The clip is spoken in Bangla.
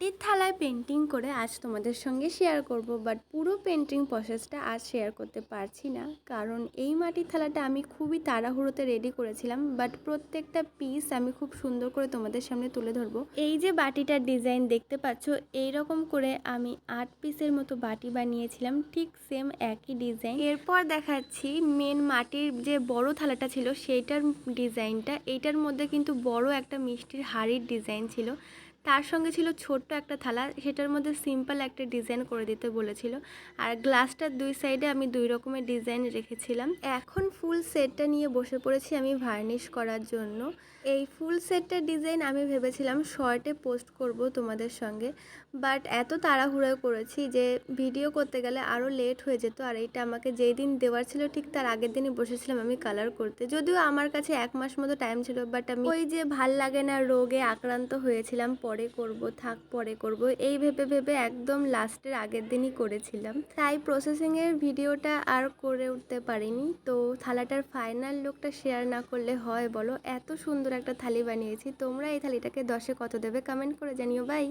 মাটির থালায় পেন্টিং করে আজ তোমাদের সঙ্গে শেয়ার করব, বাট পুরো পেন্টিং প্রসেসটা আজ শেয়ার করতে পারছি না, কারণ এই মাটির থালাটা আমি খুবই তাড়াহুড়োতে রেডি করেছিলাম। বাট প্রত্যেকটা পিস আমি খুব সুন্দর করে তোমাদের সামনে তুলে ধরবো। এই যে বাটিটার ডিজাইন দেখতে পাচ্ছ, এইরকম করে আমি 8 পিসের মতো বাটি বানিয়েছিলাম, ঠিক সেম একই ডিজাইন। এরপর দেখাচ্ছি মেন মাটির যে বড় থালাটা ছিল সেইটার ডিজাইনটা। এইটার মধ্যে কিন্তু বড় একটা মিষ্টির হাড়ির ডিজাইন ছিল, তার সঙ্গে ছিল ছোট্ট একটা থালা, সেটার মধ্যে সিম্পল একটা ডিজাইন করে দিতে বলেছিল। আর গ্লাসটার দুই সাইডে আমি দুই রকমের ডিজাইন রেখেছিলাম। এখন ফুল সেটটা নিয়ে বসে পড়েছি আমি ভার্নিশ করার জন্য। এই ফুল সেটটার ডিজাইন আমি ভেবেছিলাম শর্টে পোস্ট করব তোমাদের সঙ্গে, বাট এত তাড়াহুড়ো করেছি যে ভিডিও করতে গেলে আরও লেট হয়ে যেত। আর এইটা আমাকে যেই দিন দেওয়ার ছিল ঠিক তার আগের দিনই বসেছিলাম আমি কালার করতে, যদিও আমার কাছে 1 মাস মতো টাইম ছিল, বাট আমি ওই যে ভাল লাগে না রোগে আক্রান্ত হয়েছিলাম, পরে করব থাক পরে করব এই ভেবে ভেবে একদম লাস্টের আগের দিনই করেছিলাম, তাই প্রসেসিংয়ের ভিডিওটা আর করে উঠতে পারিনি। তো থালাটার ফাইনাল লুকটা শেয়ার না করলে হয় বলো? এত সুন্দর একটা থালি বানিয়েছি। তোমরা এই থালিটাকে 10-এ কত দেবে কমেন্ট করে জানিও। বাই।